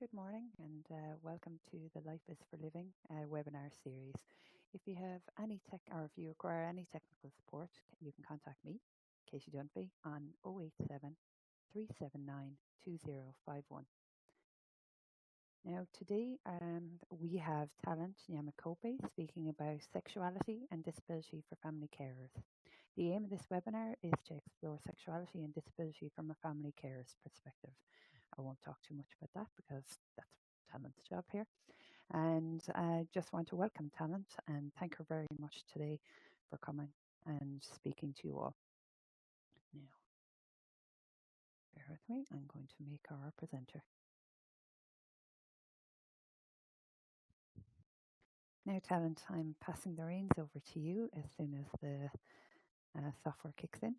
Good morning and welcome to the Life is for Living webinar series. If you have any or if you require any technical support, you can contact me, Katie Dunphy, on 087 379 2051. Now today we have Talent Nyamakope speaking about sexuality and disability for family carers. The aim of this webinar is to explore sexuality and disability from a family carer's perspective. I won't talk too much about that because that's Talent's job here. And I just want to welcome Talent and thank her very much today for coming and speaking to you all. Now, bear with me, I'm going to make her our presenter. Now, Talent, I'm passing the reins over to you as soon as the software kicks in.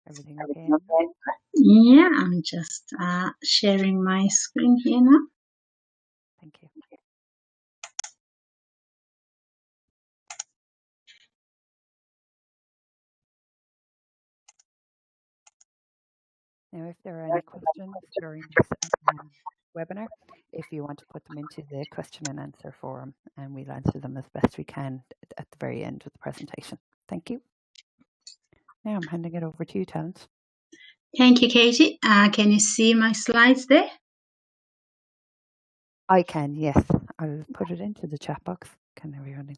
Everything okay? Yeah, I'm just sharing my screen here now. Thank you. Now, if there are any questions during this webinar, if you want to put them into the question and answer forum, and we'll answer them as best we can at the very end of the presentation. Thank you. Now I'm handing it over to you, Talent. Thank you, Katie. Can you see my slides there? I can, yes. I'll put it into the chat box. Can everyone?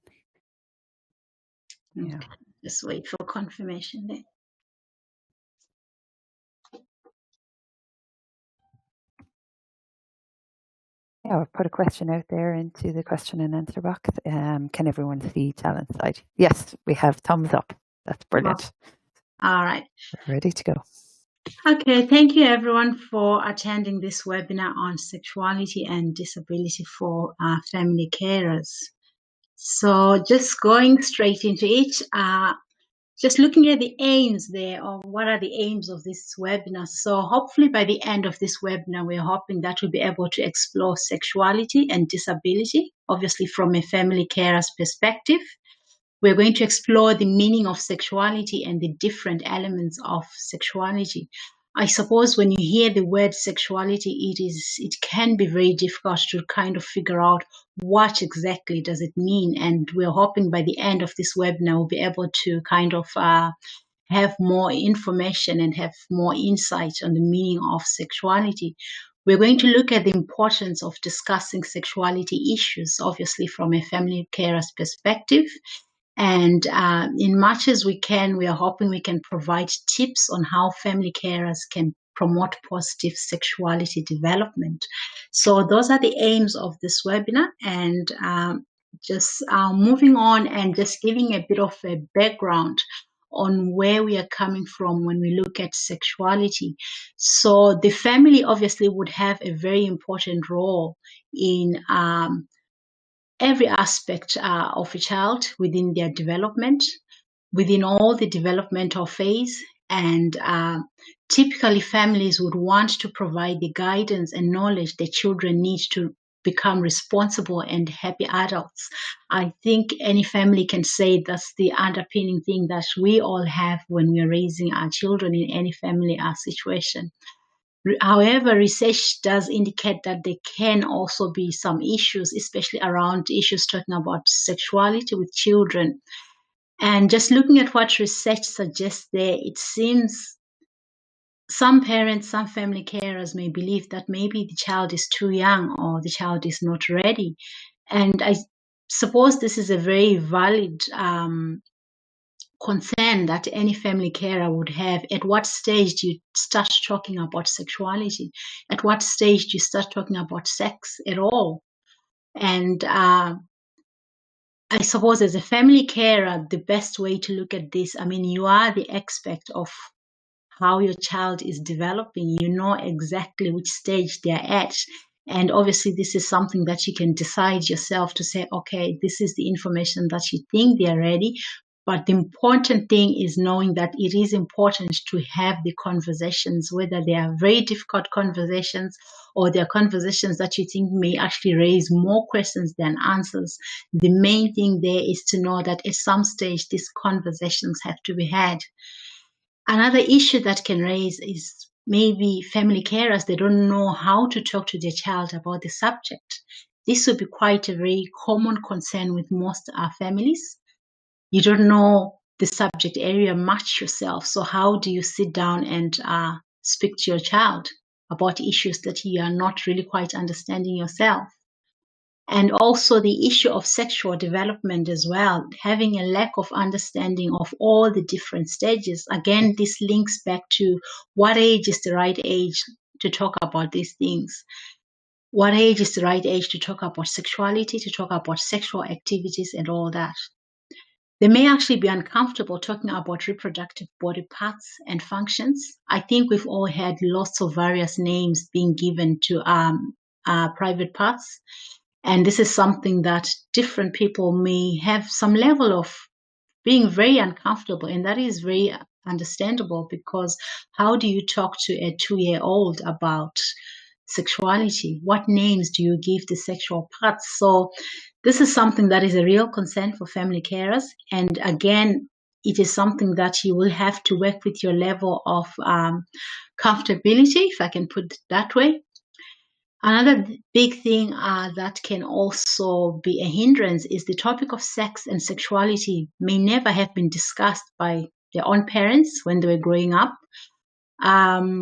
Yeah. Okay. Just wait for confirmation there. Yeah, I've put a question out there into the question and answer box. Can everyone see Talent's side? Yes, we have thumbs up. That's brilliant. All right. We're ready to go. Okay, thank you everyone for attending this webinar on sexuality and disability for family carers. So just going straight into it, just looking at the aims there, or what are the aims of this webinar. So hopefully by the end of this webinar, we're hoping that we'll be able to explore sexuality and disability, obviously from a family carer's perspective. We're going to explore the meaning of sexuality and the different elements of sexuality. I suppose when you hear the word sexuality, it can be very difficult to kind of figure out what exactly does it mean. And we're hoping by the end of this webinar, we'll be able to kind of have more information and have more insight on the meaning of sexuality. We're going to look at the importance of discussing sexuality issues, obviously from a family carer's perspective. And in much as we can, we are hoping we can provide tips on how family carers can promote positive sexuality development. So those are the aims of this webinar. And just moving on and just giving a bit of a background on where we are coming from when we look at sexuality. So the family obviously would have a very important role in every aspect of a child within their development, within all the developmental phase. And typically families would want to provide the guidance and knowledge that children need to become responsible and happy adults. I think any family can say that's the underpinning thing that we all have when we're raising our children in any family situation. However, research does indicate that there can also be some issues, especially around issues talking about sexuality with children. And just looking at what research suggests there, it seems some parents, some family carers may believe that maybe the child is too young or the child is not ready. And I suppose this is a very valid concern that any family carer would have. At what stage do you start talking about sexuality? At what stage do you start talking about sex at all? And I suppose as a family carer, the best way to look at this, I mean, you are the expert of how your child is developing. You know exactly which stage they're at. And obviously, this is something that you can decide yourself to say, okay, this is the information that you think they're ready. But the important thing is knowing that it is important to have the conversations, whether they are very difficult conversations or they are conversations that you think may actually raise more questions than answers. The main thing there is to know that at some stage, these conversations have to be had. Another issue that can raise is maybe family carers, they don't know how to talk to their child about the subject. This would be quite a very common concern with most families. You don't know the subject area much yourself. So how do you sit down and speak to your child about issues that you are not really quite understanding yourself? And also the issue of sexual development as well, having a lack of understanding of all the different stages. Again, this links back to what age is the right age to talk about these things. What age is the right age to talk about sexuality, to talk about sexual activities and all that. They may actually be uncomfortable talking about reproductive body parts and functions. I think we've all had lots of various names being given to private parts. And this is something that different people may have some level of being very uncomfortable. And that is very understandable, because how do you talk to a 2-year-old about sexuality? What names do you give the sexual parts? So this is something that is a real concern for family carers. And again, it is something that you will have to work with your level of comfortability, if I can put it that way. Another big thing that can also be a hindrance is the topic of sex and sexuality may never have been discussed by their own parents when they were growing up. I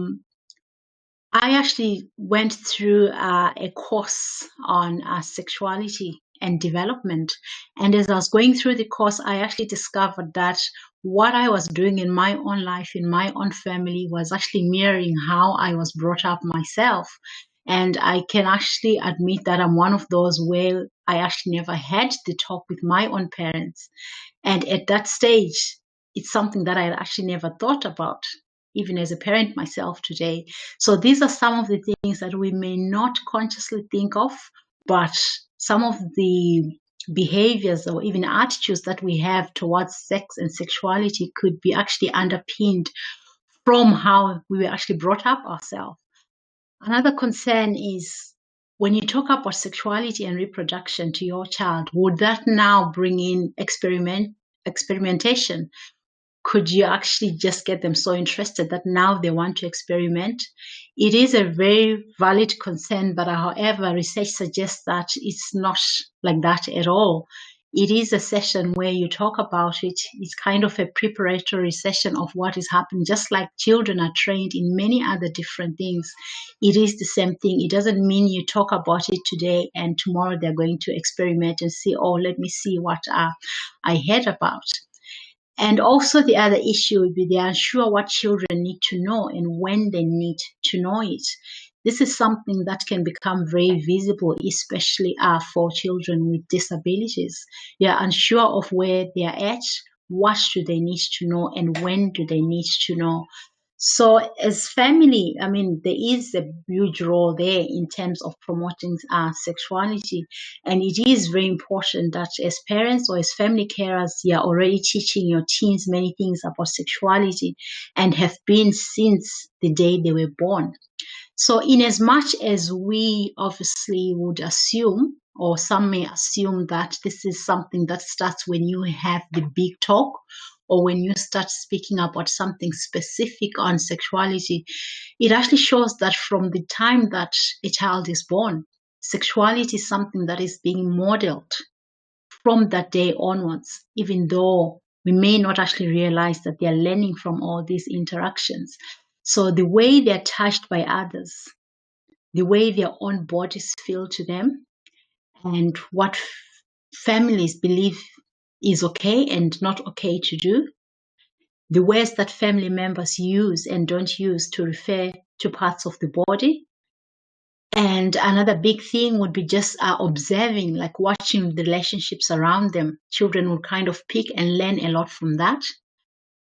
actually went through a course on sexuality and development. And as I was going through the course, I actually discovered that what I was doing in my own life, in my own family, was actually mirroring how I was brought up myself. And I can actually admit that I'm one of those where I actually never had the talk with my own parents. And at that stage, it's something that I had actually never thought about, even as a parent myself today. So these are some of the things that we may not consciously think of, but some of the behaviors or even attitudes that we have towards sex and sexuality could be actually underpinned from how we were actually brought up ourselves. Another concern is when you talk about sexuality and reproduction to your child, would that now bring in experimentation? Could you actually just get them so interested that now they want to experiment? It is a very valid concern, but however, research suggests that it's not like that at all. It is a session where you talk about it. It's kind of a preparatory session of what is happening, just like children are trained in many other different things. It is the same thing. It doesn't mean you talk about it today and tomorrow they're going to experiment and see, oh, let me see what I heard about. And also the other issue would be they're unsure what children need to know and when they need to know it. This is something that can become very visible, especially for children with disabilities. They are unsure of where they are at, what do they need to know, and when do they need to know. So as family, I mean, there is a huge role there in terms of promoting sexuality. And it is very important that as parents or as family carers, you are already teaching your teens many things about sexuality and have been since the day they were born. So in as much as we obviously would assume, or some may assume, that this is something that starts when you have the big talk or when you start speaking about something specific on sexuality, it actually shows that from the time that a child is born, sexuality is something that is being modeled from that day onwards, even though we may not actually realize that they're learning from all these interactions. So the way they're touched by others, the way their own bodies feel to them, and what families believe is okay and not okay to do, the words that family members use and don't use to refer to parts of the body. And another big thing would be just observing, like watching the relationships around them. Children will kind of pick and learn a lot from that.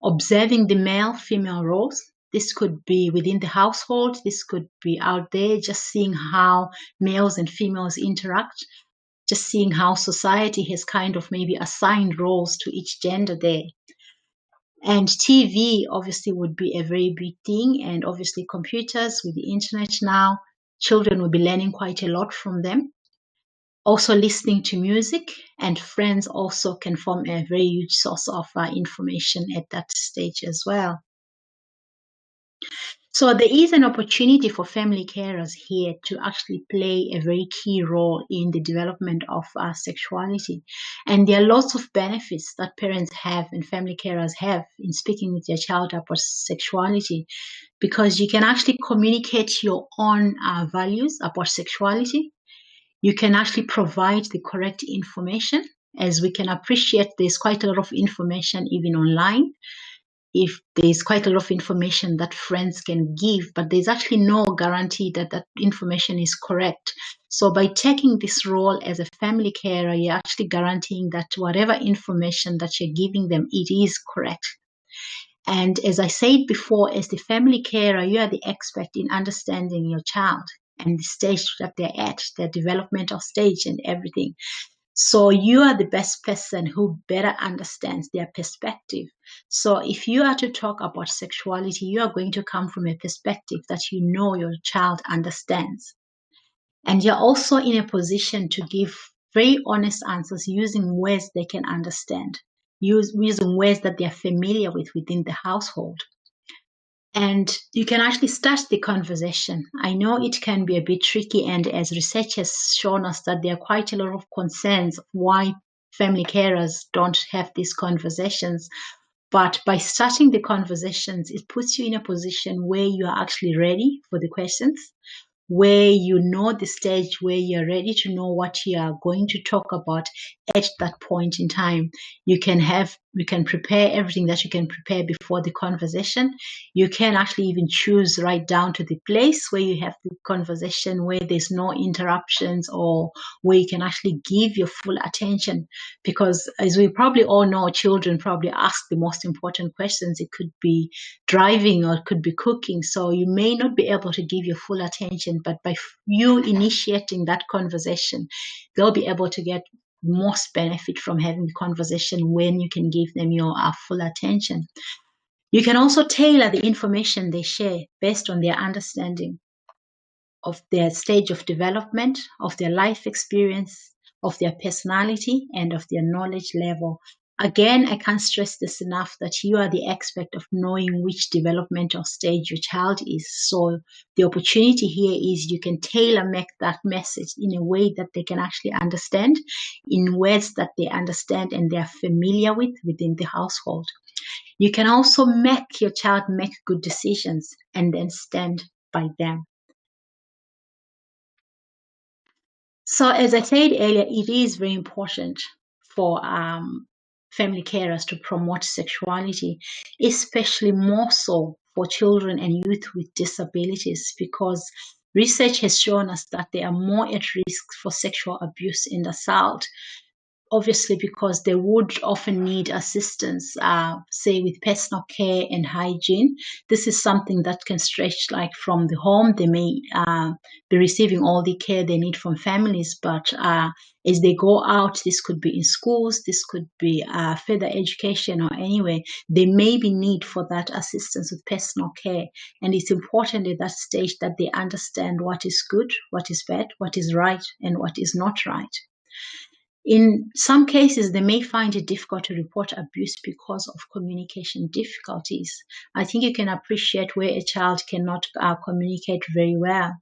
Observing the male-female roles. This could be within the household. This could be out there, just seeing how males and females interact, just seeing how society has kind of maybe assigned roles to each gender there. And TV obviously would be a very big thing. And obviously computers with the internet now, children will be learning quite a lot from them. Also listening to music, and friends also can form a very huge source of information at that stage as well. So there is an opportunity for family carers here to actually play a very key role in the development of sexuality. And there are lots of benefits that parents have and family carers have in speaking with their child about sexuality, because you can actually communicate your own values about sexuality. You can actually provide the correct information. As we can appreciate, there's quite a lot of information even online. If there's quite a lot of information that friends can give, but there's actually no guarantee that that information is correct. So by taking this role as a family carer, you're actually guaranteeing that whatever information that you're giving them, it is correct. And as I said before, as the family carer, you are the expert in understanding your child and the stage that they're at, their developmental stage and everything. So you are the best person who better understands their perspective. So if you are to talk about sexuality, you are going to come from a perspective that you know your child understands. And you're also in a position to give very honest answers using words they can understand, using words that they're familiar with within the household. And you can actually start the conversation. I know it can be a bit tricky, and as research has shown us that there are quite a lot of concerns of why family carers don't have these conversations. But by starting the conversations, it puts you in a position where you are actually ready for the questions, where you know the stage where you're ready to know what you are going to talk about at that point in time. You can prepare everything that you can prepare before the conversation. You can actually even choose right down to the place where you have the conversation, where there's no interruptions, or where you can actually give your full attention. Because as we probably all know, children probably ask the most important questions. It could be driving or it could be cooking. So you may not be able to give your full attention, but by you initiating that conversation, they'll be able to get most benefit from having the conversation when you can give them your full attention. You can also tailor the information they share based on their understanding of their stage of development, of their life experience, of their personality, and of their knowledge level. Again, I can't stress this enough that you are the expert of knowing which developmental stage your child is. So the opportunity here is you can tailor make that message in a way that they can actually understand, in words that they understand and they are familiar with within the household. You can also make your child make good decisions and then stand by them. So as I said earlier, it is very important for family carers to promote sexuality, especially more so for children and youth with disabilities, because research has shown us that they are more at risk for sexual abuse and assault. Obviously, because they would often need assistance, say with personal care and hygiene. This is something that can stretch like from the home. They may be receiving all the care they need from families, but as they go out, this could be in schools, this could be further education or anywhere, there may be need for that assistance with personal care. And it's important at that stage that they understand what is good, what is bad, what is right, and what is not right. In some cases, they may find it difficult to report abuse because of communication difficulties. I think you can appreciate where a child cannot communicate very well,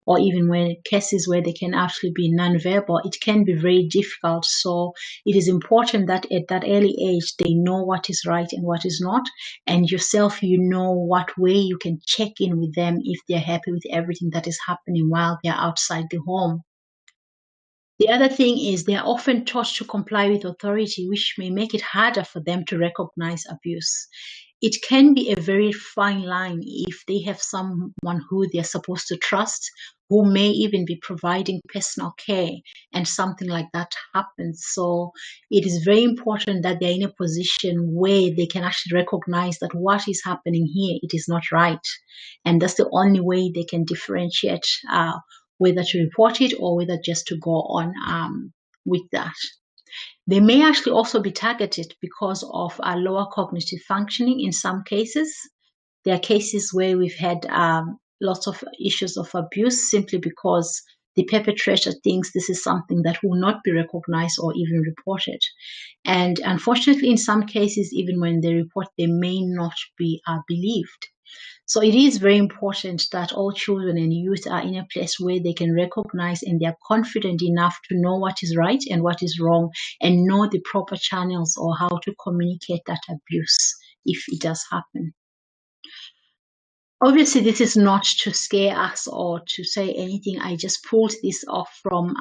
or even when cases where they can actually be nonverbal, it can be very difficult. So it is important that at that early age, they know what is right and what is not. And yourself, you know what way you can check in with them if they're happy with everything that is happening while they're outside the home. The other thing is they are often taught to comply with authority, which may make it harder for them to recognize abuse. It can be a very fine line if they have someone who they're supposed to trust, who may even be providing personal care, and something like that happens. So it is very important that they're in a position where they can actually recognize that what is happening here, it is not right. And that's the only way they can differentiate whether to report it or whether just to go on with that. They may actually also be targeted because of lower cognitive functioning in some cases. There are cases where we've had lots of issues of abuse simply because the perpetrator thinks this is something that will not be recognized or even reported. And unfortunately, in some cases, even when they report, they may not be believed. So it is very important that all children and youth are in a place where they can recognize and they are confident enough to know what is right and what is wrong and know the proper channels or how to communicate that abuse if it does happen. Obviously, this is not to scare us or to say anything. I just pulled this off from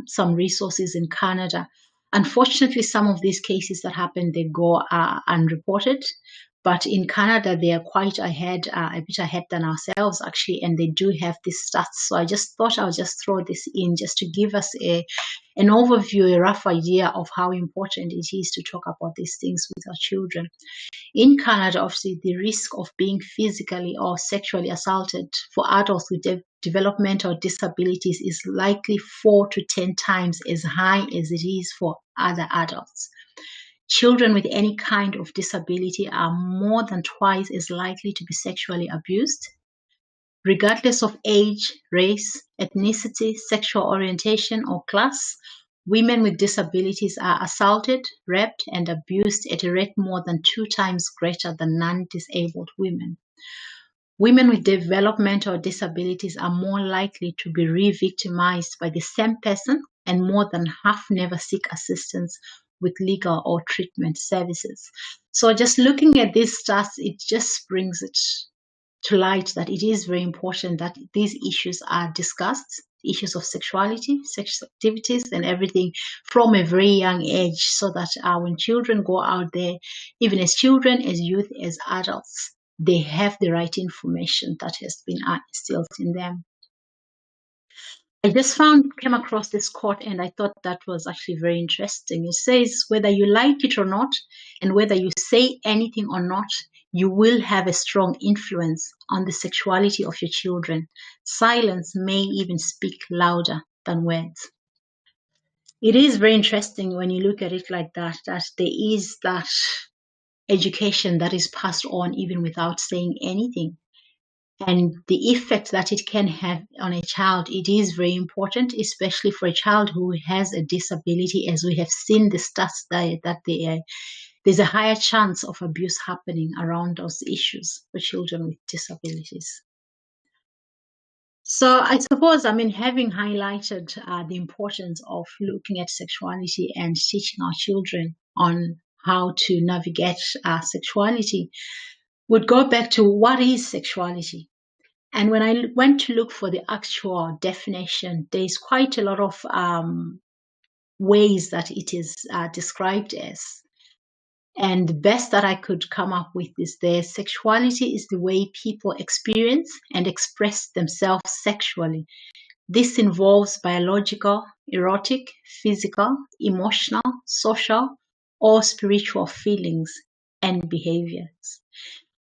some resources in Canada. Unfortunately, some of these cases that happen, they go unreported. But in Canada, they are quite ahead, a bit ahead than ourselves, actually, and they do have these stats. So I just thought I'll just throw this in just to give us an overview, a rough idea of how important it is to talk about these things with our children. In Canada, obviously, the risk of being physically or sexually assaulted for adults with developmental disabilities is likely 4 to 10 times as high as it is for other adults. Children with any kind of disability are more than twice as likely to be sexually abused, regardless of age, race, ethnicity, sexual orientation, or class. Women with disabilities are assaulted, raped, and abused at a rate more than 2 times greater than non-disabled women. Women with developmental disabilities are more likely to be re-victimized by the same person, and more than half never seek assistance with legal or treatment services. So just looking at these stats, it just brings it to light that it is very important that these issues are discussed, issues of sexuality, sexual activities, and everything from a very young age, so that when children go out there, even as children, as youth, as adults, they have the right information that has been instilled in them. I just came across this quote and I thought that was actually very interesting. It says, whether you like it or not, and whether you say anything or not, you will have a strong influence on the sexuality of your children. Silence may even speak louder than words. It is very interesting when you look at it like that there is that education that is passed on even without saying anything. And the effect that it can have on a child, it is very important, especially for a child who has a disability, as we have seen the stats that there's a higher chance of abuse happening around those issues for children with disabilities. So I suppose, having highlighted the importance of looking at sexuality and teaching our children on how to navigate sexuality, would go back to what is sexuality. And when I went to look for the actual definition, there's quite a lot of ways that it is described as. And the best that I could come up with is that sexuality is the way people experience and express themselves sexually. This involves biological, erotic, physical, emotional, social, or spiritual feelings and behaviors.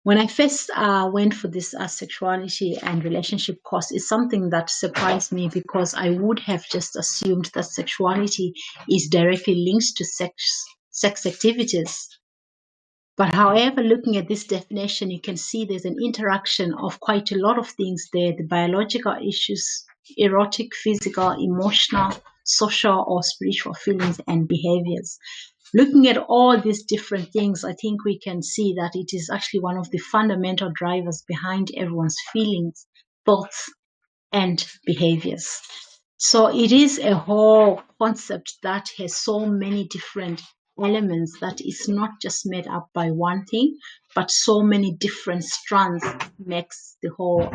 When I first went for this sexuality and relationship course, it's something that surprised me, because I would have just assumed that sexuality is directly linked to sex activities. But however, looking at this definition, you can see there's an interaction of quite a lot of things there: the biological issues, erotic, physical, emotional, social, or spiritual feelings and behaviors. Looking at all these different things, I think we can see that it is actually one of the fundamental drivers behind everyone's feelings, thoughts, and behaviors. So it is a whole concept that has so many different elements, that it's not just made up by one thing, but so many different strands makes the whole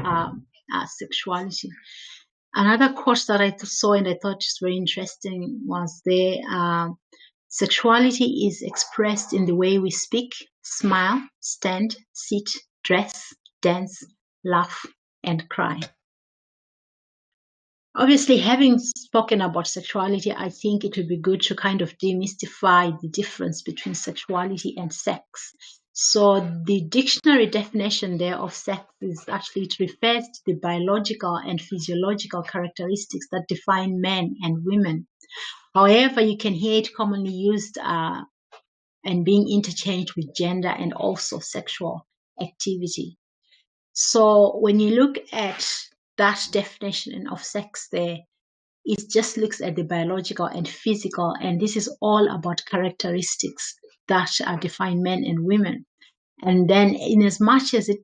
sexuality. Another quote that I saw and I thought was very interesting was sexuality is expressed in the way we speak, smile, stand, sit, dress, dance, laugh, and cry. Obviously, having spoken about sexuality, I think it would be good to kind of demystify the difference between sexuality and sex. So the dictionary definition there of sex is actually, it refers to the biological and physiological characteristics that define men and women. However, you can hear it commonly used and being interchanged with gender and also sexual activity. So when you look at that definition of sex there, it just looks at the biological and physical, and this is all about characteristics that define men and women. And then in as much as it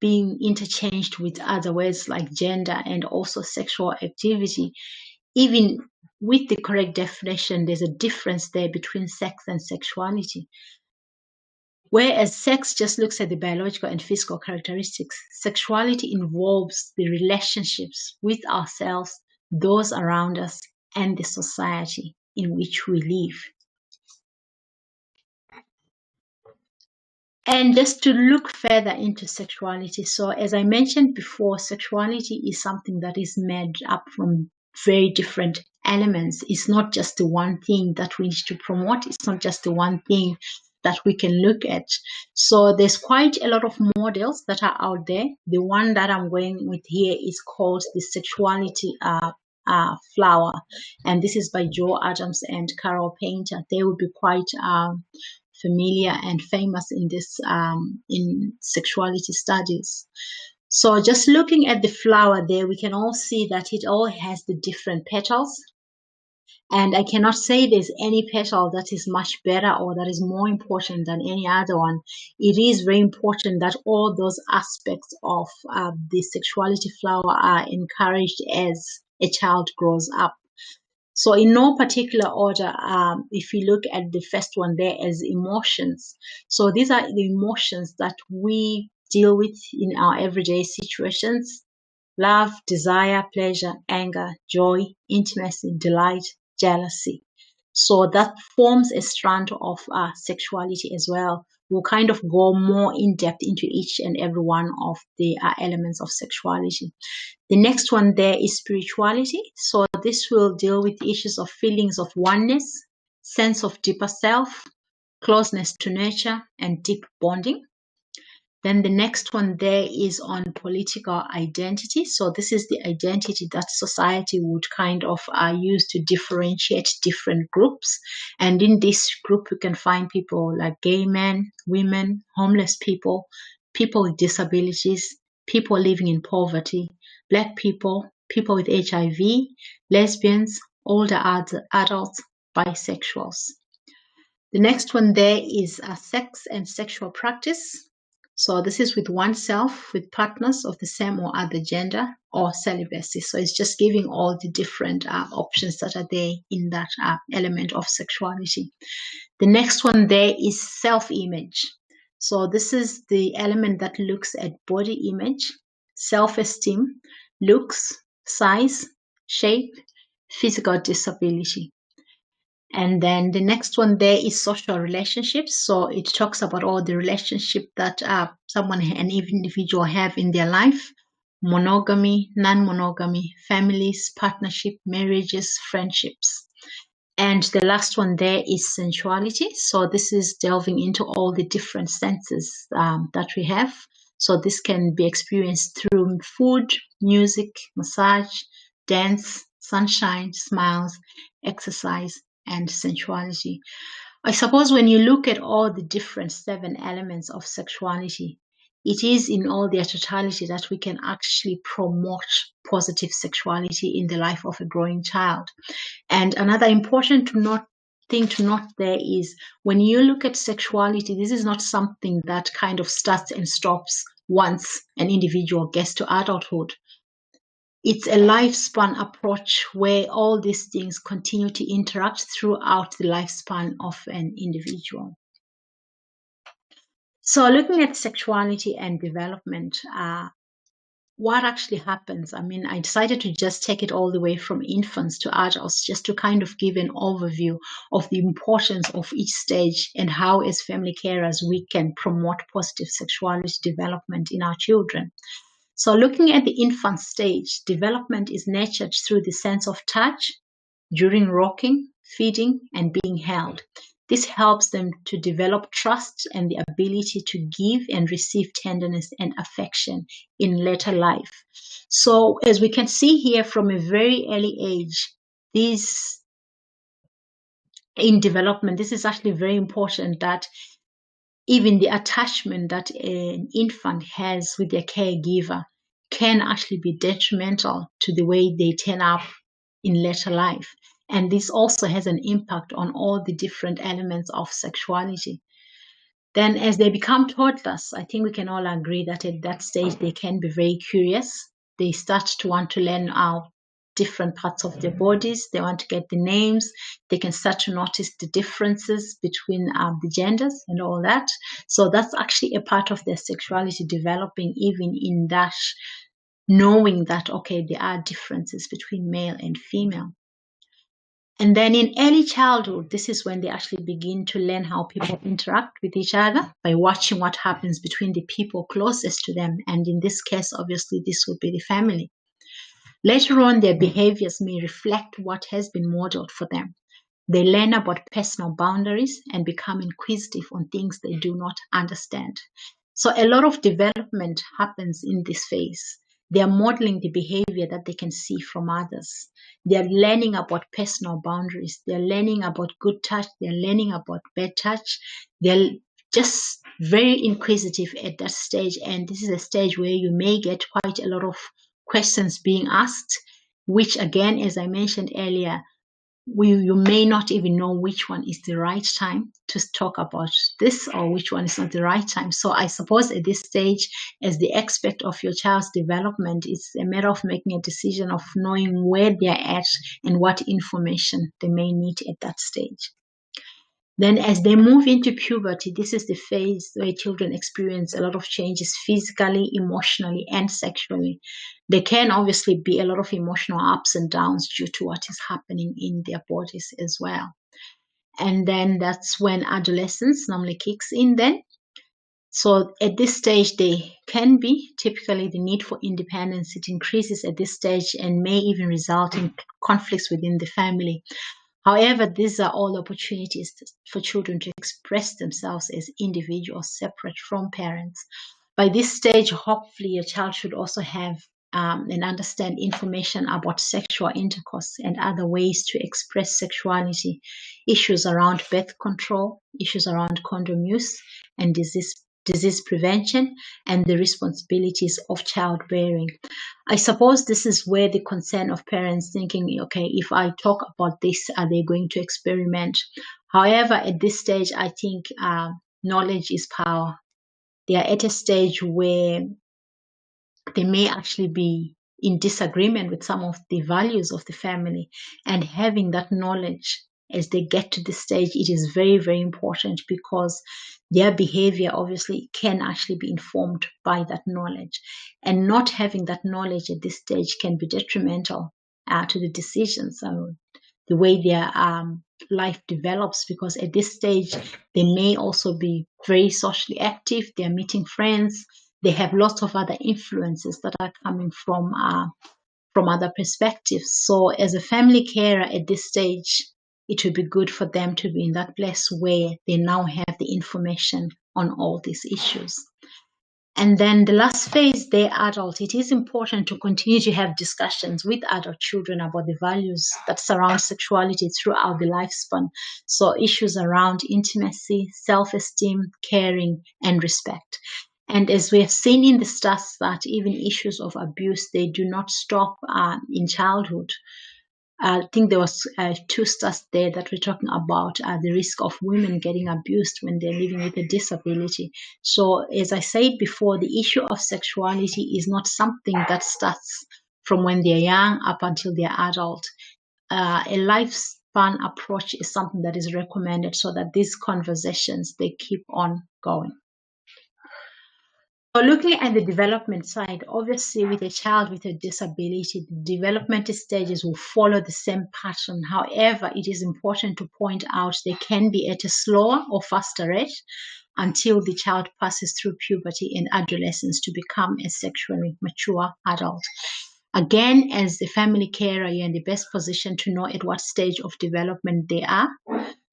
being interchanged with other words like gender and also sexual activity. Even with the correct definition, there's a difference there between sex and sexuality. Whereas sex just looks at the biological and physical characteristics, sexuality involves the relationships with ourselves, those around us, and the society in which we live. And just to look further into sexuality. So as I mentioned before, sexuality is something that is made up from very different elements. It's not just the one thing that we need to promote. It's not just the one thing that we can look at. So there's quite a lot of models that are out there. The one that I'm going with here is called the Sexuality Flower. And this is by Joe Adams and Carol Painter. They will be quite familiar and famous in this in sexuality studies. So just looking at the flower there, we can all see that it all has the different petals. And I cannot say there's any petal that is much better or that is more important than any other one. It is very important that all those aspects of the sexuality flower are encouraged as a child grows up. So in no particular order, if you look at the first one there as emotions. So these are the emotions that we deal with in our everyday situations: love, desire, pleasure, anger, joy, intimacy, delight, jealousy. So that forms a strand of sexuality as well. We'll kind of go more in depth into each and every one of the elements of sexuality. The next one there is spirituality. So this will deal with issues of feelings of oneness, sense of deeper self, closeness to nature, and deep bonding. Then the next one there is on political identity. So this is the identity that society would kind of use to differentiate different groups. And in this group, we can find people like gay men, women, homeless people, people with disabilities, people living in poverty, Black people, people with HIV, lesbians, older adults, bisexuals. The next one there is sex and sexual practice. So this is with oneself, with partners of the same or other gender, or celibacy. So it's just giving all the different options that are there in that element of sexuality. The next one there is self-image. So this is the element that looks at body image, self-esteem, looks, size, shape, physical disability. And then the next one there is social relationships. So it talks about all the relationship that someone, an individual have in their life: monogamy, non-monogamy, families, partnership, marriages, friendships. And the last one there is sensuality. So this is delving into all the different senses that we have. So this can be experienced through food, music, massage, dance, sunshine, smiles, exercise, and sensuality. I suppose when you look at all the different 7 elements of sexuality, it is in all their totality that we can actually promote positive sexuality in the life of a growing child. And another important thing to note there is when you look at sexuality, this is not something that kind of starts and stops once an individual gets to adulthood. It's a lifespan approach where all these things continue to interact throughout the lifespan of an individual. So looking at sexuality and development, what actually happens? I mean, I decided to just take it all the way from infants to adults, just to kind of give an overview of the importance of each stage and how, as family carers, we can promote positive sexuality development in our children. So looking at the infant stage, development is nurtured through the sense of touch during rocking, feeding, and being held. This helps them to develop trust and the ability to give and receive tenderness and affection in later life. So as we can see here from a very early age, in development, this is actually very important that even the attachment that an infant has with their caregiver can actually be detrimental to the way they turn up in later life. And this also has an impact on all the different elements of sexuality. Then as they become toddlers, I think we can all agree that at that stage they can be very curious. They start to want to learn our different parts of their bodies. They want to get the names. They can start to notice the differences between the genders and all that. So that's actually a part of their sexuality developing, even in that knowing that, okay, there are differences between male and female. And then in early childhood, this is when they actually begin to learn how people interact with each other by watching what happens between the people closest to them. And in this case, obviously, this would be the family. Later on, their behaviors may reflect what has been modeled for them. They learn about personal boundaries and become inquisitive on things they do not understand. So a lot of development happens in this phase. They are modeling the behavior that they can see from others. They are learning about personal boundaries. They're learning about good touch. They're learning about bad touch. They're just very inquisitive at that stage. And this is a stage where you may get quite a lot of questions being asked, which again, as I mentioned earlier, you may not even know which one is the right time to talk about this or which one is not the right time. So I suppose at this stage, as the expert of your child's development, it's a matter of making a decision of knowing where they're at and what information they may need at that stage. Then as they move into puberty, this is the phase where children experience a lot of changes physically, emotionally, and sexually. There can obviously be a lot of emotional ups and downs due to what is happening in their bodies as well. And then that's when adolescence normally kicks in then. So at this stage, they can be typically the need for independence. It increases at this stage and may even result in conflicts within the family. However, these are all opportunities for children to express themselves as individuals separate from parents. By this stage, hopefully, your child should also have and understand information about sexual intercourse and other ways to express sexuality, issues around birth control, issues around condom use and disease prevention, and the responsibilities of childbearing. I suppose this is where the concern of parents thinking, okay, if I talk about this, are they going to experiment? However, at this stage, I think knowledge is power. They are at a stage where they may actually be in disagreement with some of the values of the family, and having that knowledge as they get to this stage, it is very, very important because their behavior obviously can actually be informed by that knowledge. And not having that knowledge at this stage can be detrimental to the decisions, the way their life develops, because at this stage, they may also be very socially active, they're meeting friends, they have lots of other influences that are coming from other perspectives. So as a family carer at this stage, it would be good for them to be in that place where they now have the information on all these issues. And then the last phase, they're adult. It is important to continue to have discussions with adult children about the values that surround sexuality throughout the lifespan. So issues around intimacy, self-esteem, caring, and respect. And as we have seen in the stats that even issues of abuse, they do not stop in childhood. I think there was 2 stats there that were talking about the risk of women getting abused when they're living with a disability. So as I said before, the issue of sexuality is not something that starts from when they're young up until they're adult. A lifespan approach is something that is recommended so that these conversations, they keep on going. So looking at the development side, obviously with a child with a disability, the developmental stages will follow the same pattern. However, it is important to point out they can be at a slower or faster rate until the child passes through puberty and adolescence to become a sexually mature adult. Again, as the family carer, you're in the best position to know at what stage of development they are.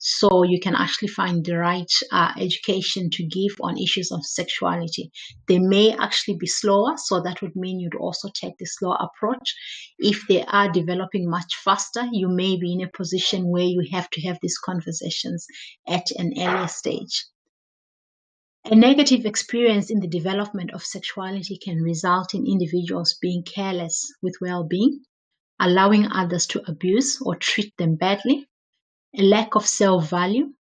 So you can actually find the right education to give on issues of sexuality. They may actually be slower, so that would mean you'd also take the slow approach. If they are developing much faster, you may be in a position where you have to have these conversations at an earlier stage. A negative experience in the development of sexuality can result in individuals being careless with well-being, allowing others to abuse or treat them badly, a lack of self-value,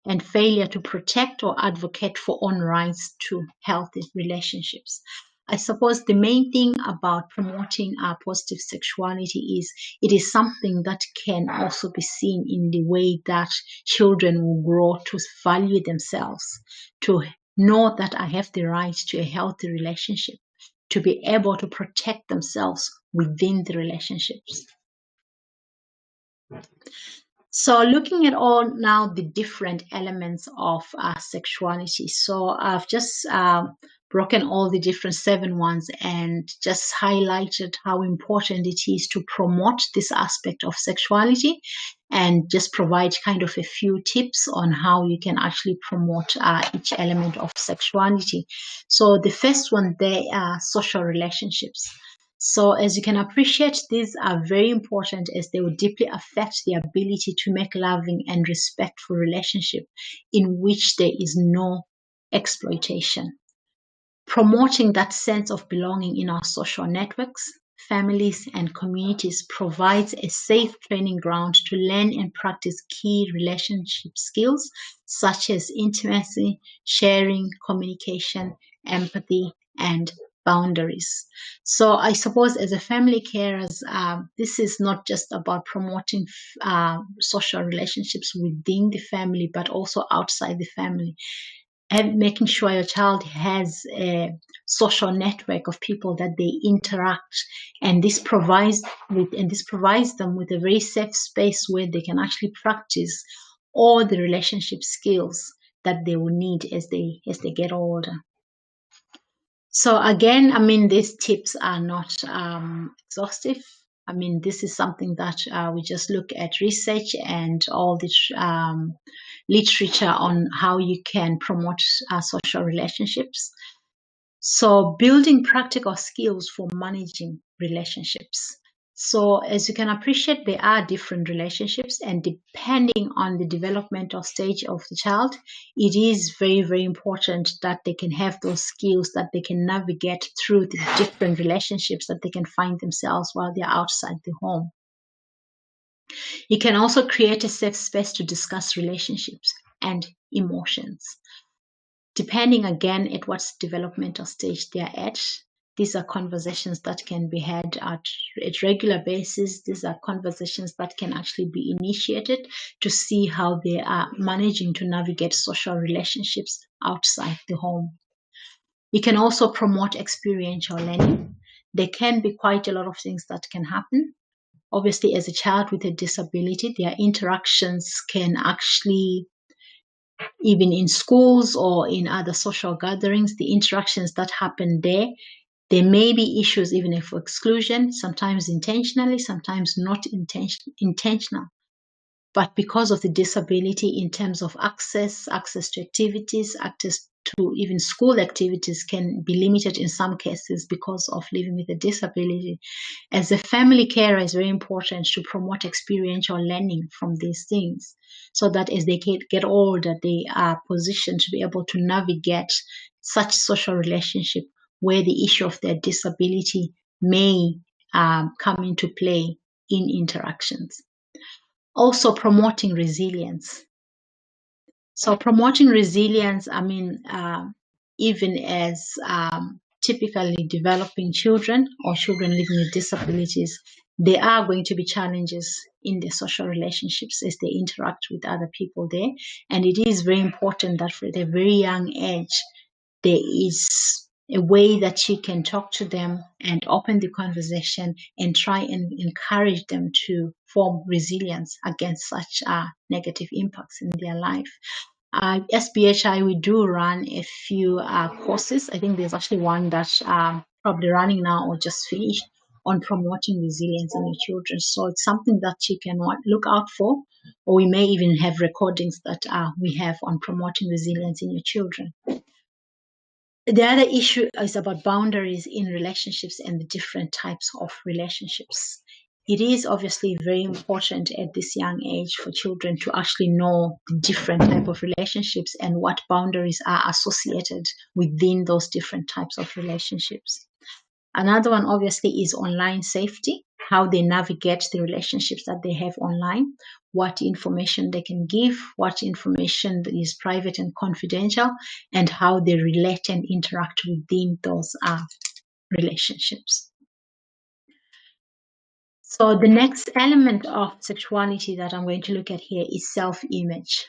and failure to protect or advocate for own rights to healthy relationships. I suppose the main thing about promoting positive sexuality is it is something that can also be seen in the way that children will grow to value themselves, to know that I have the right to a healthy relationship, to be able to protect themselves within the relationships. So looking at all now the different elements of sexuality. So I've just broken all the different 7 ones and just highlighted how important it is to promote this aspect of sexuality and just provide kind of a few tips on how you can actually promote each element of sexuality. So the first one, they are social relationships. So as you can appreciate, these are very important as they will deeply affect the ability to make loving and respectful relationship in which there is no exploitation. Promoting that sense of belonging in our social networks, families, and communities provides a safe training ground to learn and practice key relationship skills such as intimacy, sharing, communication, empathy, and boundaries. So I suppose as a family carers, this is not just about promoting social relationships within the family, but also outside the family, and making sure your child has a social network of people that they interact, and this provides them with a very safe space where they can actually practice all the relationship skills that they will need as they get older. So again, I mean, these tips are not exhaustive. I mean, this is something that we just look at research and all the literature on how you can promote social relationships. So building practical skills for managing relationships. So as you can appreciate, there are different relationships, and depending on the developmental stage of the child, it is very, very important that they can have those skills that they can navigate through the different relationships that they can find themselves while they're outside the home. You can also create a safe space to discuss relationships and emotions. Depending again at what developmental stage they are at, these are conversations that can be had at regular basis. These are conversations that can actually be initiated to see how they are managing to navigate social relationships outside the home. You can also promote experiential learning. There can be quite a lot of things that can happen. Obviously, as a child with a disability, their interactions can actually, even in schools or in other social gatherings, the interactions that happen there may be issues even if exclusion, sometimes intentionally, sometimes not intentional. But because of the disability in terms of access to activities, access to even school activities can be limited in some cases because of living with a disability. As a family carer, it's very important to promote experiential learning from these things so that as they get older, they are positioned to be able to navigate such social relationship where the issue of their disability may come into play in interactions. Also promoting resilience. So promoting resilience, I mean, even as typically developing children or children living with disabilities, there are going to be challenges in their social relationships as they interact with other people there. And it is very important that for a very young age, there is a way that you can talk to them and open the conversation and try and encourage them to form resilience against such negative impacts in their life. SBHI, we do run a few courses. I think there's actually one that's probably running now or just finished on promoting resilience in your children. So it's something that you can look out for, or we may even have recordings that we have on promoting resilience in your children. The other issue is about boundaries in relationships and the different types of relationships. It is obviously very important at this young age for children to actually know the different type of relationships and what boundaries are associated within those different types of relationships. Another one obviously is online safety. how they navigate the relationships that they have online, what information they can give, what information is private and confidential, and how they relate and interact within those relationships. So the next element of sexuality that I'm going to look at here is self-image.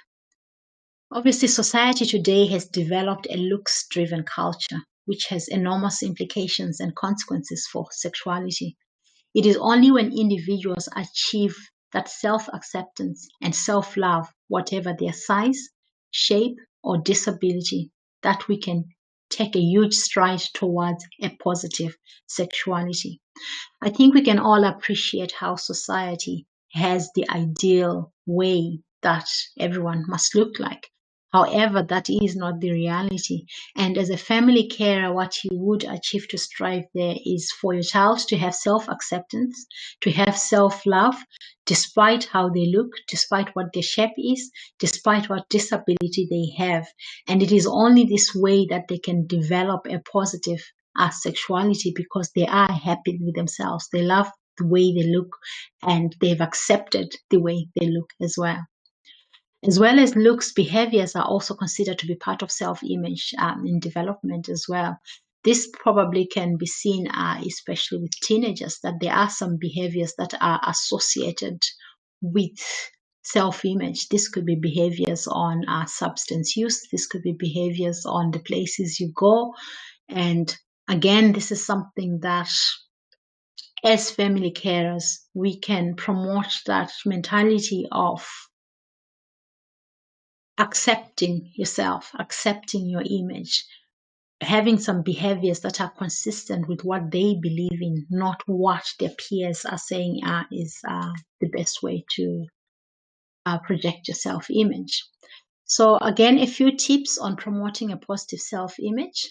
Obviously, society today has developed a looks-driven culture, which has enormous implications and consequences for sexuality. It is only when individuals achieve that self-acceptance and self-love, whatever their size, shape, or disability, that we can take a huge stride towards a positive sexuality. I think we can all appreciate how society has the ideal way that everyone must look like. However, that is not the reality. And as a family carer, what you would achieve to strive there is for your child to have self-acceptance, to have self-love, despite how they look, despite what their shape is, despite what disability they have. And it is only this way that they can develop a positive sexuality, because they are happy with themselves. They love the way they look, and they've accepted the way they look as well. As well as looks, behaviors are also considered to be part of self-image in development as well. This probably can be seen, especially with teenagers, that there are some behaviors that are associated with self-image. This could be behaviors on substance use. This could be behaviors on the places you go. And again, this is something that as family carers, we can promote that mentality of accepting yourself, accepting your image, having some behaviors that are consistent with what they believe in, not what their peers are saying is the best way to project your self-image. So again, a few tips on promoting a positive self-image: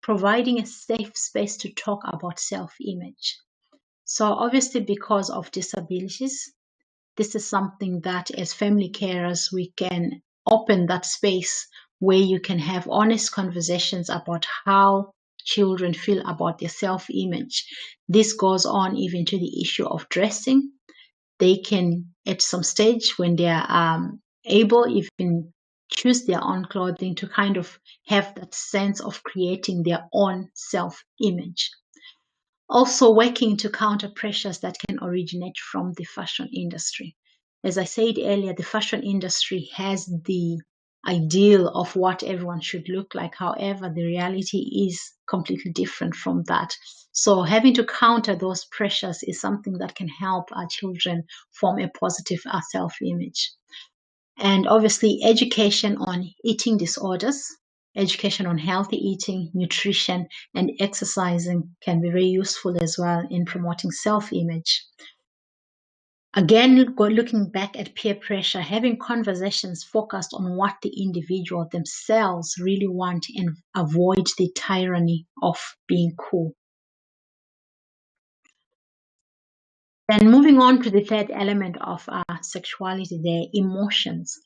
providing a safe space to talk about self-image. So obviously, because of disabilities, this is something that as family carers, we can open that space where you can have honest conversations about how children feel about their self-image. This goes on even to the issue of dressing. They can, at some stage when they are able, even choose their own clothing to kind of have that sense of creating their own self-image. Also working to counter pressures that can originate from the fashion industry. As I said earlier, the fashion industry has the ideal of what everyone should look like. However, the reality is completely different from that. So having to counter those pressures is something that can help our children form a positive self-image. And obviously, education on eating disorders, education on healthy eating, nutrition, and exercising can be very useful as well in promoting self-image. Again, looking back at peer pressure, having conversations focused on what the individual themselves really want and avoid the tyranny of being cool. Then moving on to the third element of sexuality, the emotions.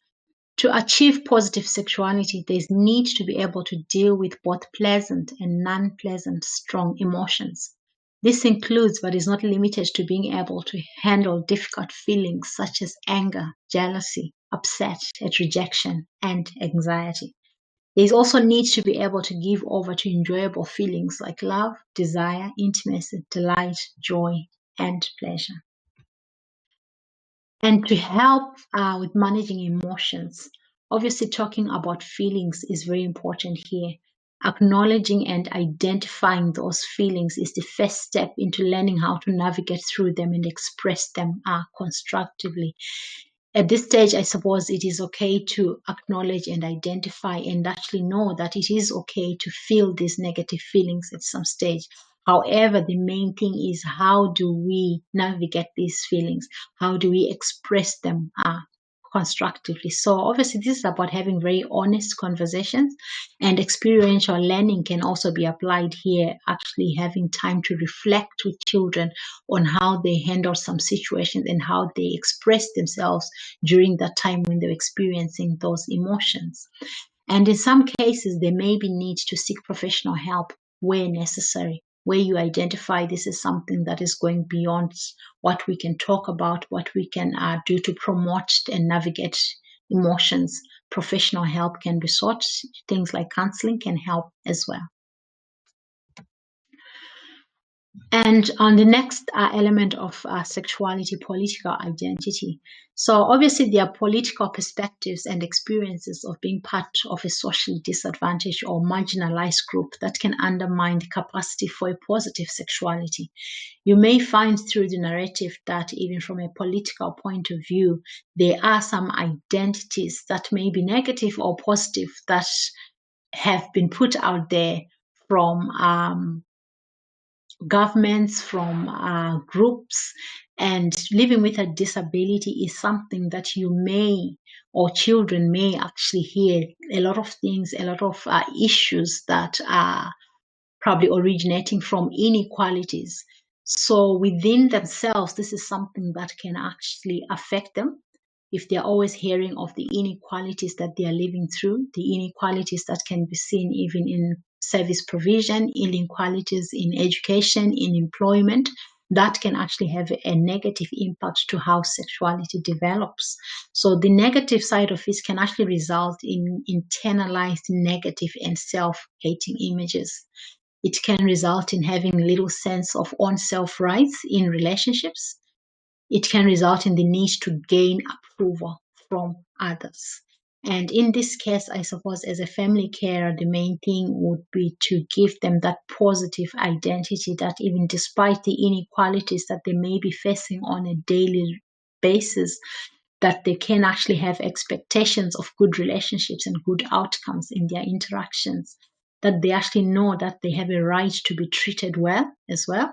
To achieve positive sexuality, there's need to be able to deal with both pleasant and non-pleasant strong emotions. This includes, but is not limited to, being able to handle difficult feelings such as anger, jealousy, upset at rejection, and anxiety. There also needs to be able to give over to enjoyable feelings like love, desire, intimacy, delight, joy, and pleasure. And to help with managing emotions, obviously talking about feelings is very important here. Acknowledging and identifying those feelings is the first step into learning how to navigate through them and express them constructively. At this stage, I suppose it is okay to acknowledge and identify and actually know that it is okay to feel these negative feelings at some stage. However, the main thing is, how do we navigate these feelings? How do we express them constructively? So obviously, this is about having very honest conversations, and experiential learning can also be applied here, actually having time to reflect with children on how they handle some situations and how they express themselves during that time when they're experiencing those emotions. And in some cases, there may be need to seek professional help where necessary. where you identify this is something that is going beyond what we can talk about, what we can do to promote and navigate emotions. Professional help can be sought. Things like counseling can help as well. And on the next element of sexuality, political identity. So obviously there are political perspectives and experiences of being part of a socially disadvantaged or marginalized group that can undermine the capacity for a positive sexuality. You may find through the narrative that even from a political point of view, there are some identities that may be negative or positive that have been put out there from governments, from groups, and living with a disability is something that you may or children may actually hear a lot of things, a lot of issues that are probably originating from inequalities. So within themselves, this is something that can actually affect them if they're always hearing of the inequalities that they are living through, the inequalities that can be seen even in service provision, inequalities in education, in employment, that can actually have a negative impact to how sexuality develops. So the negative side of it can actually result in internalized negative and self-hating images. It can result in having little sense of own self-rights in relationships. It can result in the need to gain approval from others. And in this case, I suppose as a family carer, the main thing would be to give them that positive identity that even despite the inequalities that they may be facing on a daily basis, that they can actually have expectations of good relationships and good outcomes in their interactions, that they actually know that they have a right to be treated well as well,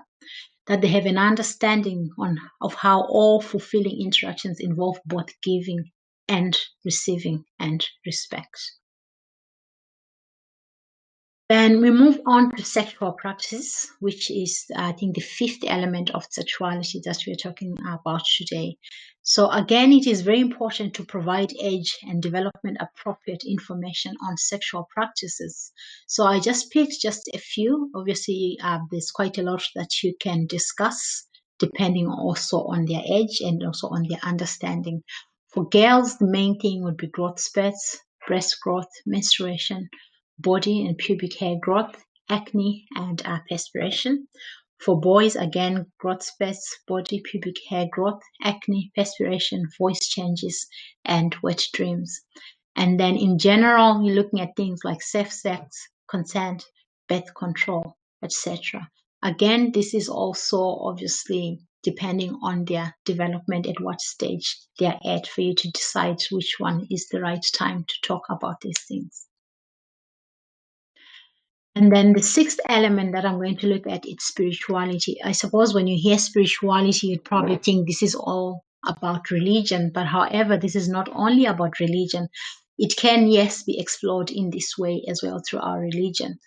that they have an understanding of how all fulfilling interactions involve both giving and receiving and respect. Then we move on to sexual practices, which is, I think, the fifth element of sexuality that we're talking about today. So again, it is very important to provide age and development appropriate information on sexual practices. So I just picked just a few. Obviously, there's quite a lot that you can discuss depending also on their age and also on their understanding. For girls, the main thing would be growth spurts, breast growth, menstruation, body and pubic hair growth, acne, and perspiration. For boys, again, growth spurts, body, pubic hair growth, acne, perspiration, voice changes, and wet dreams. And then in general, you're looking at things like safe sex, consent, birth control, etc. Again, this is also obviously depending on their development, at what stage they're at, for you to decide which one is the right time to talk about these things. And then the sixth element that I'm going to look at is spirituality. I suppose when you hear spirituality, you'd probably think this is all about religion. But however, this is not only about religion. It can, yes, be explored in this way as well through our religion.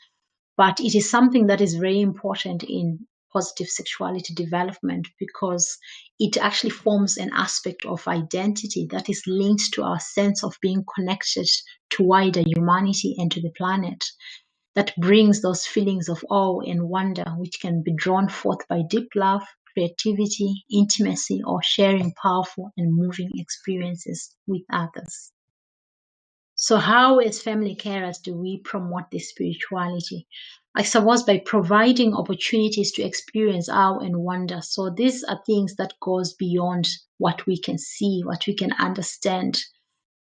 But it is something that is very important in positive sexuality development because it actually forms an aspect of identity that is linked to our sense of being connected to wider humanity and to the planet, that brings those feelings of awe and wonder, which can be drawn forth by deep love, creativity, intimacy, or sharing powerful and moving experiences with others. So how, as family carers, do we promote this spirituality? I suppose by providing opportunities to experience awe and wonder. So these are things that goes beyond what we can see, what we can understand.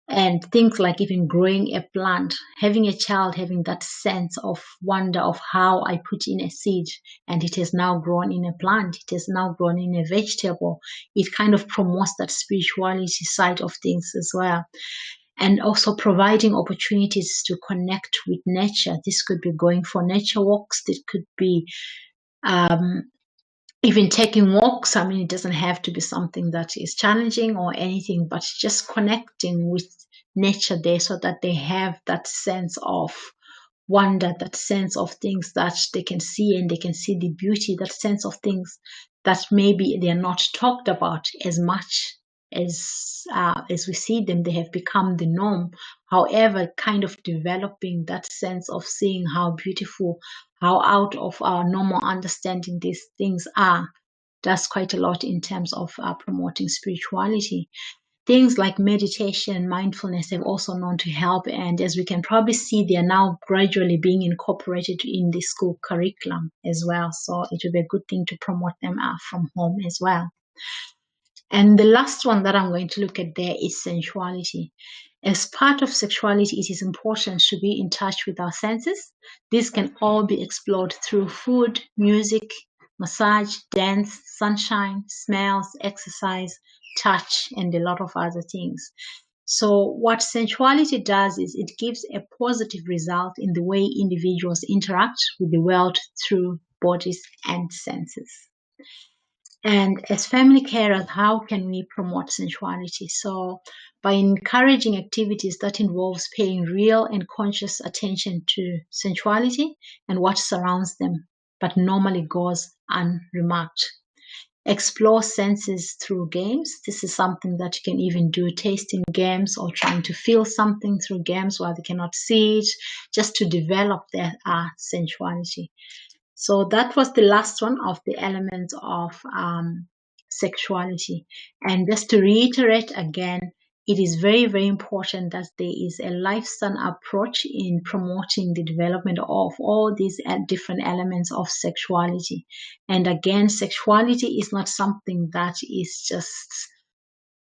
And things like even growing a plant, having a child having that sense of wonder of how I put in a seed and it has now grown in a plant, it has now grown in a vegetable. It kind of promotes that spirituality side of things as well. And also providing opportunities to connect with nature. This could be going for nature walks. This could be even taking walks. I mean, it doesn't have to be something that is challenging or anything, but just connecting with nature there so that they have that sense of wonder, that sense of things that they can see and they can see the beauty, that sense of things that maybe they're not talked about as much as we see them, they have become the norm. However, kind of developing that sense of seeing how beautiful, how out of our normal understanding these things are, does quite a lot in terms of promoting spirituality. Things like meditation, mindfulness have also known to help. And as we can probably see, they are now gradually being incorporated in the school curriculum as well. So it would be a good thing to promote them from home as well. And the last one that I'm going to look at there is sensuality. As part of sexuality, it is important to be in touch with our senses. These can all be explored through food, music, massage, dance, sunshine, smells, exercise, touch, and a lot of other things. So what sensuality does is it gives a positive result in the way individuals interact with the world through bodies and senses. And as family carers, how can we promote sensuality? So by encouraging activities that involves paying real and conscious attention to sensuality and what surrounds them, but normally goes unremarked. Explore senses through games. This is something that you can even do, tasting games or trying to feel something through games while they cannot see it, just to develop their sensuality. So that was the last one of the elements of sexuality. And just to reiterate again, it is very, very important that there is a lifestyle approach in promoting the development of all these different elements of sexuality. And again, sexuality is not something that is just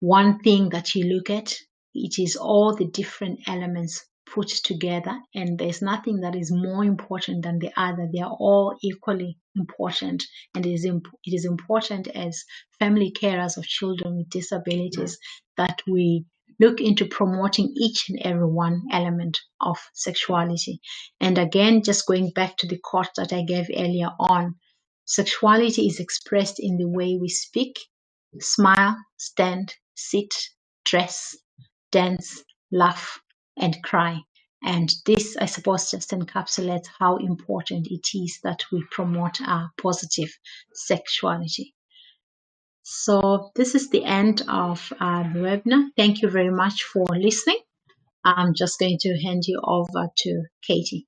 one thing that you look at. It is all the different elements put together, and there's nothing that is more important than the other. They are all equally important, and it is important as family carers of children with disabilities that we look into promoting each and every one element of sexuality. And again, just going back to the quote that I gave earlier on, sexuality is expressed in the way we speak, smile, stand, sit, dress, dance, laugh, and cry. And this, I suppose, just encapsulates how important it is that we promote our positive sexuality. So this is the end of the webinar. Thank you very much for listening. I'm just going to hand you over to Katie.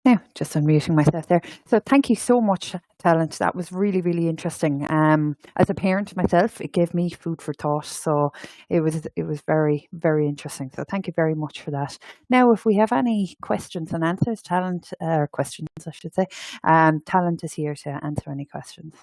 Now, just unmuting myself there. So thank you so much, Talent. That was really, really interesting. As a parent myself, it gave me food for thought. So it was very, very interesting. So thank you very much for that. Now, if we have any questions and answers, Talent, questions, I should say, Talent is here to answer any questions.